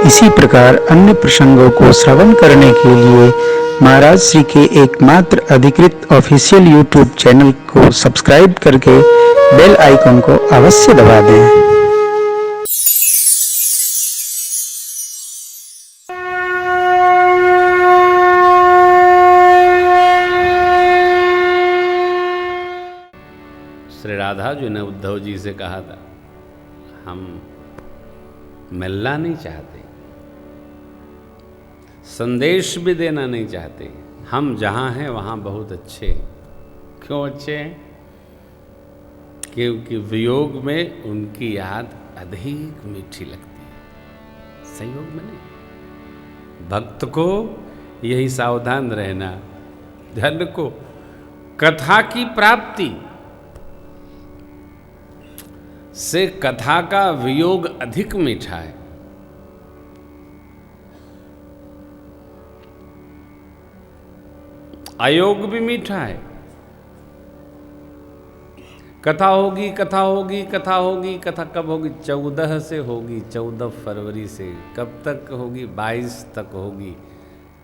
इसी प्रकार अन्य प्रसंगों को श्रवण करने के लिए महाराज श्री के एकमात्र अधिकृत ऑफिशियल यूट्यूब चैनल को सब्सक्राइब करके बेल आइकन को अवश्य दबा दें। श्री राधा जी ने उद्धव जी से कहा था, हम मिलना नहीं चाहते, संदेश भी देना नहीं चाहते, हम जहाँ हैं वहाँ बहुत अच्छे हैं। क्यों अच्छे हैं? क्योंकि वियोग में उनकी याद अधिक मीठी लगती है, संयोग में नहीं। भक्त को यही सावधान रहना, धन को कथा की प्राप्ति से कथा का वियोग अधिक मीठा है। अयोग भी मीठा है। कथा होगी, कथा होगी, कथा होगी, कथा कब होगी? 14 से होगी, 14 फरवरी से। कब तक होगी? 22 तक होगी।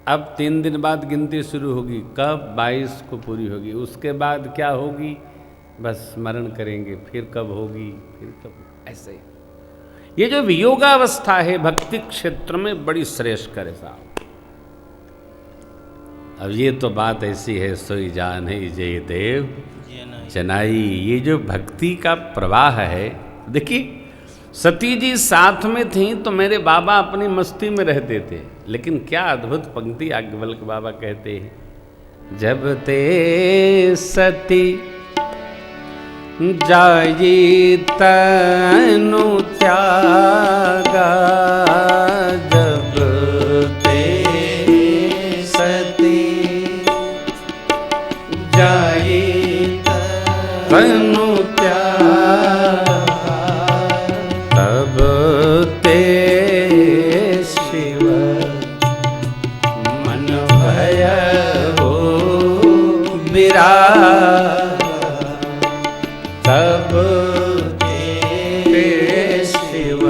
अब 3 दिन बाद गिनती शुरू होगी, कब? 22 को पूरी होगी। उसके बाद क्या होगी? बस स्मरण करेंगे, फिर कब होगी, फिर कब, ऐसे ही। ये जो वियोगावस्था है भक्ति क्षेत्र में बड़ी श्रेष्ठकर है साहब। अब ये तो बात ऐसी है, सोई जान है जय देव जनाई। ये जो भक्ति का प्रवाह है, देखिए सती जी साथ में थी तो मेरे बाबा अपनी मस्ती में रहते थे, लेकिन क्या अद्भुत पंक्ति याज्ञवल्क्य बाबा कहते हैं, जब ते सती जाई तनु त्यागा, जब ते सती जाई तनु त्यागा, तब ते शिव मन भय हो विराग, तब ते शिव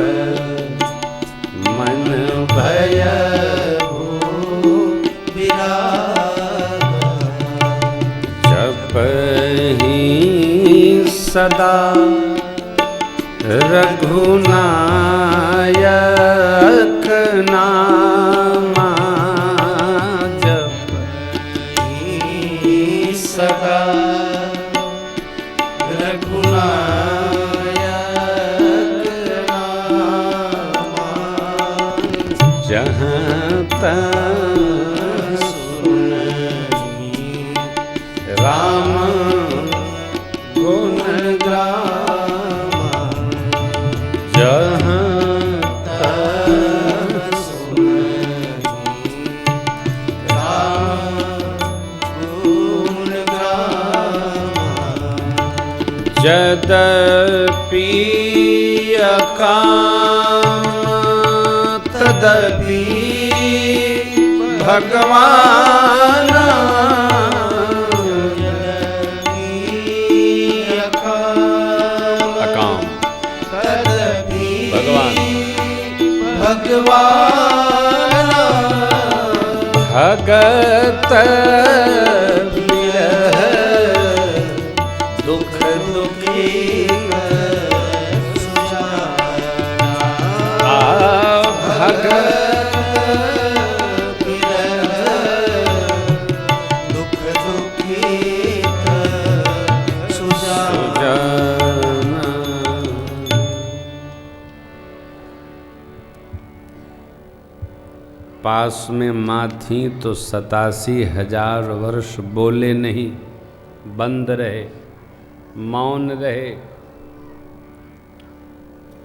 मन भय हो विराग, जपहि सदा रघुनायक नामा, जपहि सदा जहाँ तक सुनहि राम गुण गामा, जहाँ तक सुनहि राम गुण गामा, यद्यपि तदपि भगवान, अकाम तदपि भगवान, भगवान भगत विरह दुख दुखी पास में माँ थी तो 87,000 वर्ष बोले नहीं, बंद रहे, मौन रहे।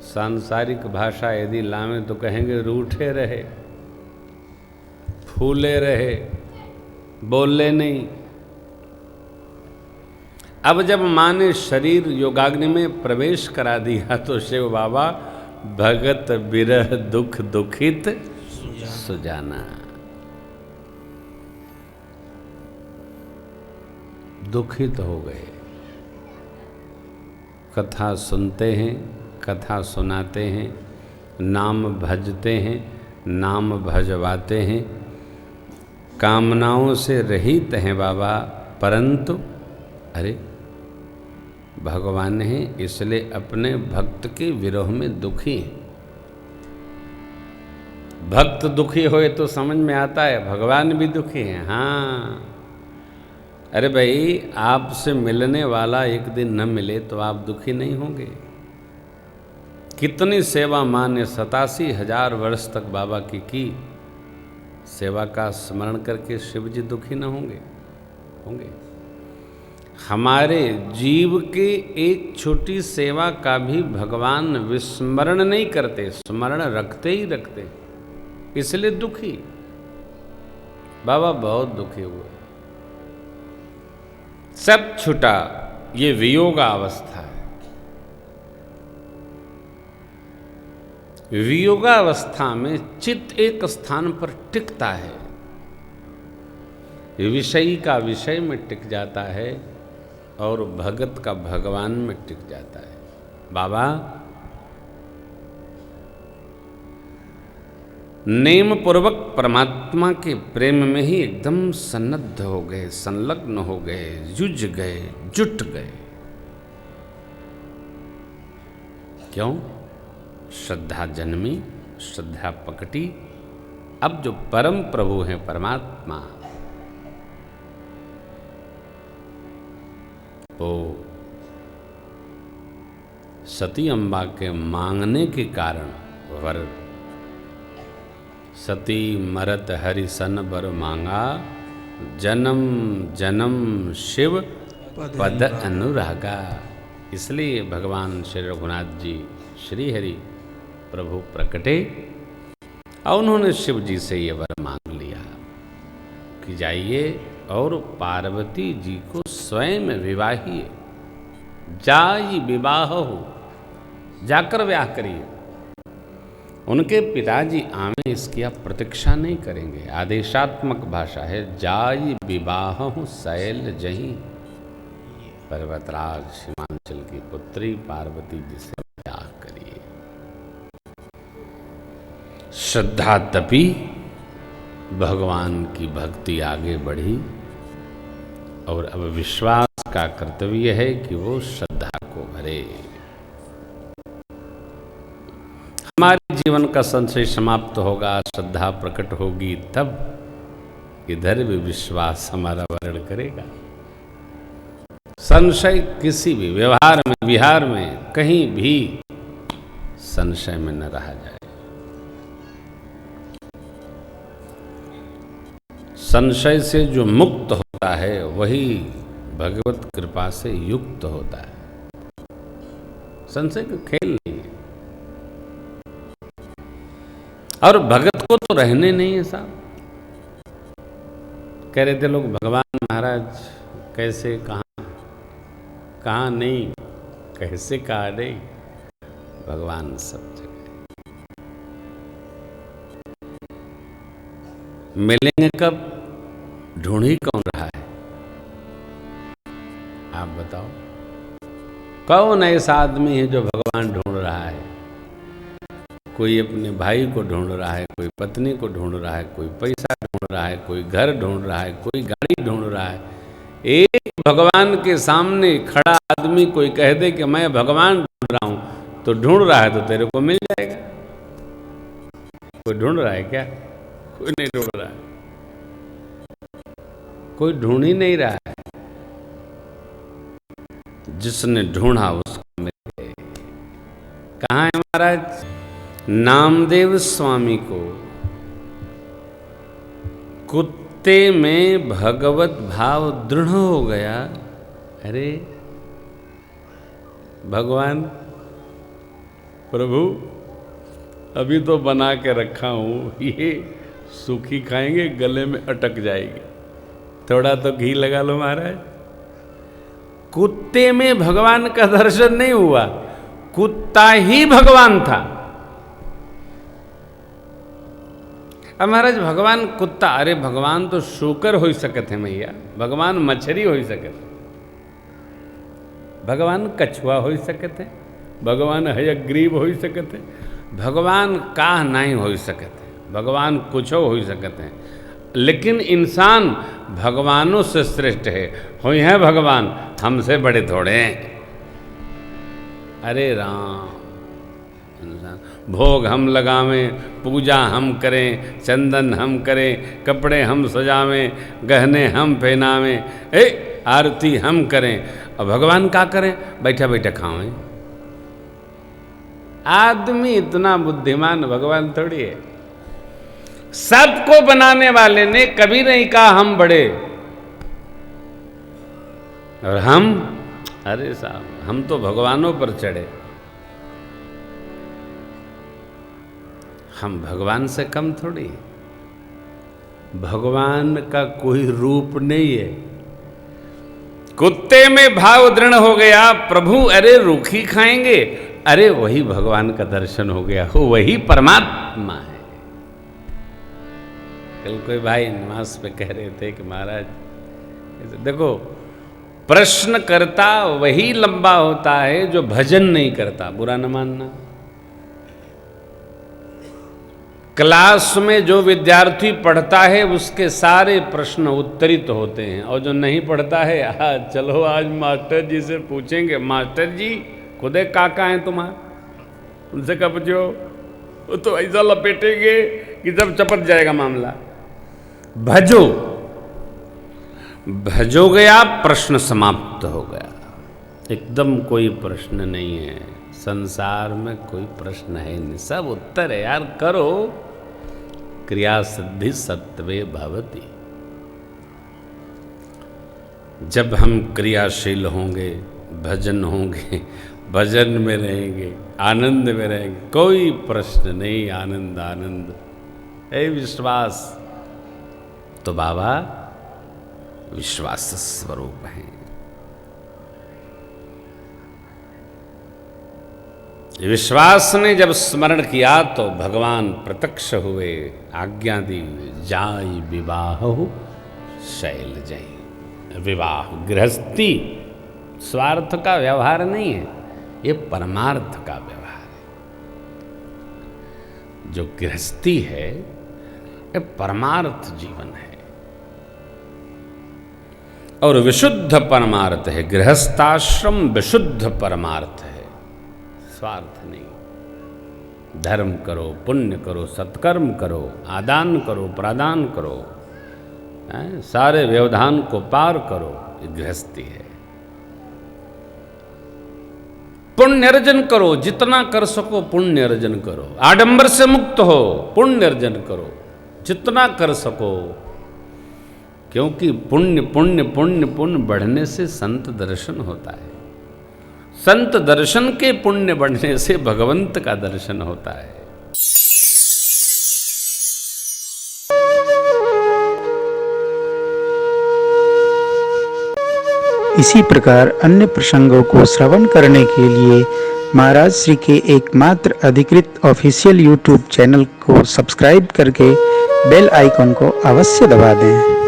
सांसारिक भाषा यदि लावें तो कहेंगे रूठे रहे, फूले रहे, बोले नहीं। अब जब माँ ने शरीर योगाग्नि में प्रवेश करा दिया तो शिव बाबा भगत बिरह दुख दुखित सुजाना, दुखित हो गए। कथा सुनते हैं, कथा सुनाते हैं, नाम भजते हैं, नाम भजवाते हैं, कामनाओं से रहित हैं बाबा, परंतु अरे भगवान हैं इसलिए अपने भक्त के विरह में दुखी हैं। भक्त दुखी होए तो समझ में आता है भगवान भी दुखी हैं। हाँ, अरे भाई, आपसे मिलने वाला एक दिन न मिले तो आप दुखी नहीं होंगे। कितनी सेवा माँ ने 87,000 वर्ष तक बाबा की सेवा का स्मरण करके शिव जी दुखी न होंगे? होंगे। हमारे जीव के एक छोटी सेवा का भी भगवान विस्मरण नहीं करते, स्मरण रखते ही रखते, इसलिए दुखी। बाबा बहुत दुखी हुए, सब छूटा। ये वियोगा अवस्था है। वियोगावस्था में चित्त एक स्थान पर टिकता है, विषयी का विषय में टिक जाता है और भगत का भगवान में टिक जाता है। बाबा नेम पूर्वक परमात्मा के प्रेम में ही एकदम सन्नद्ध हो गए, संलग्न हो गए, जुझ गए, जुट गए। क्यों? श्रद्धा जन्मी, श्रद्धा पकटी। अब जो परम प्रभु हैं परमात्मा, वो सती अम्बा के मांगने के कारण वर सती मरत हरि सन बर मांगा, जन्म जन्म शिव पद अनुरागा। इसलिए भगवान श्री रघुनाथ जी श्री हरि प्रभु प्रकटे और उन्होंने शिव जी से ये वर मांग लिया कि जाइए और पार्वती जी को स्वयं विवाहिए, जाई विवाह हो, जाकर ब्याह करिए। उनके पिताजी आवे इसकी आप प्रतीक्षा नहीं करेंगे। आदेशात्मक भाषा है, जाई विवाह शैल जहीं, पर्वतराज हिमांचल की पुत्री पार्वती जी से ब्याह करिए। श्रद्धा तपी, भगवान की भक्ति आगे बढ़ी और अब विश्वास का कर्तव्य है कि वो श्रद्धा को भरे। हमारे जीवन का संशय समाप्त होगा, श्रद्धा प्रकट होगी, तब इधर भी विश्वास हमारा वर्ण करेगा। संशय किसी भी व्यवहार में, विहार में, कहीं भी संशय में न रहा जाए। संशय से जो मुक्त होता है वही भगवत कृपा से युक्त होता है। संशय का खेल नहीं है। और भगत को तो रहने नहीं है साहब। कह रहे थे लोग भगवान महाराज कैसे, कहाँ नहीं, कैसे कहाँ नहीं, भगवान सब जगह। मिलेंगे कब? ढूंढ ही कौन रहा है? आप बताओ, कौन ऐसा आदमी है जो भगवान ढूंढ रहा है? कोई अपने भाई को ढूंढ रहा है, कोई पत्नी को ढूंढ रहा है, कोई पैसा ढूंढ रहा है, कोई घर ढूंढ रहा है, कोई गाड़ी ढूंढ रहा है। एक भगवान के सामने खड़ा आदमी कोई कह दे कि मैं भगवान ढूंढ रहा हूं, तो ढूंढ रहा है तो तेरे को मिल जाएगा। कोई ढूंढ रहा है क्या? कोई नहीं ढूंढ रहा है, कोई ढूंढ ही नहीं रहा है। जिसने ढूंढा उसको मिल गए। कहाँ है महाराज? नामदेव स्वामी को कुत्ते में भगवत भाव दृढ़ हो गया। अरे भगवान प्रभु, अभी तो बना के रखा हूं, ये सूखी खाएंगे गले में अटक जाएगी, थोड़ा तो घी लगा लो महाराज। कुत्ते में भगवान का दर्शन नहीं हुआ, कुत्ता ही भगवान था। अब महाराज भगवान कुत्ता, अरे भगवान तो शूकर हो सके थे मैया, भगवान मछली हो सके थे, भगवान कछुआ हो सके थे, भगवान हयग्रीव हो सके थे, भगवान काह नहीं हो सके थे। भगवान कुछ हो सकते हैं, लेकिन इंसान भगवानों से श्रेष्ठ है। हुई हैं भगवान, हमसे बड़े थोड़े हैं। अरे राम, इंसान भोग हम लगावें, पूजा हम करें, चंदन हम करें, कपड़े हम सजावें, गहने हम पहनावें, आरती हम करें, और भगवान क्या करें? बैठा बैठा खावें। आदमी इतना बुद्धिमान भगवान थोड़ी है। सबको बनाने वाले ने कभी नहीं कहा हम बड़े, और हम, अरे साहब, हम तो भगवानों पर चढ़े। हम भगवान से कम थोड़ी। भगवान का कोई रूप नहीं है। कुत्ते में भाव दृढ़ हो गया, प्रभु अरे रूखी खाएंगे, अरे वही भगवान का दर्शन हो गया, हो वही परमात्मा है। कल कोई भाई नमाज पे कह रहे थे कि महाराज देखो, प्रश्न करता वही लंबा होता है जो भजन नहीं करता। बुरा न मानना। क्लास में जो विद्यार्थी पढ़ता है उसके सारे प्रश्न उत्तरित होते हैं, और जो नहीं पढ़ता है, चलो आज मास्टर जी से पूछेंगे, मास्टर जी खुदे काका हैं तुम्हारे, उनसे कब पूछो, वो तो ऐसा लपेटेंगे कि जब चपट जाएगा मामला। भजो, भजो गया, प्रश्न समाप्त हो गया। एकदम कोई प्रश्न नहीं है संसार में, कोई प्रश्न है नहीं, सब उत्तर है। यार करो, क्रिया सिद्धि सत्वे भवति। जब हम क्रियाशील होंगे, भजन होंगे, भजन में रहेंगे, आनंद में रहेंगे, कोई प्रश्न नहीं, आनंद आनंद है। विश्वास तो बाबा विश्वास स्वरूप है। विश्वास ने जब स्मरण किया तो भगवान प्रत्यक्ष हुए, आज्ञा दी, जाय विवाह शैल जय। विवाह गृहस्थी स्वार्थ का व्यवहार नहीं है, ये परमार्थ का व्यवहार है। जो गृहस्थी है ये परमार्थ जीवन है, और विशुद्ध परमार्थ है। गृहस्थाश्रम विशुद्ध परमार्थ है, स्वार्थ नहीं। धर्म करो, पुण्य करो, सत्कर्म करो, आदान करो, प्रदान करो, सारे व्यवधान को पार करो, ये गृहस्थी है। पुण्य अर्जन करो, जितना कर सको पुण्य अर्जन करो। आडंबर से मुक्त हो, पुण्य अर्जन करो जितना कर सको, क्योंकि पुण्य पुण्य पुण्य पुण्य बढ़ने से संत दर्शन होता है। संत दर्शन के पुण्य बढ़ने से भगवंत का दर्शन होता है। इसी प्रकार अन्य प्रसंगों को श्रवण करने के लिए महाराज श्री के एकमात्र अधिकृत ऑफिशियल यूट्यूब चैनल को सब्सक्राइब करके बेल आइकन को अवश्य दबा दें।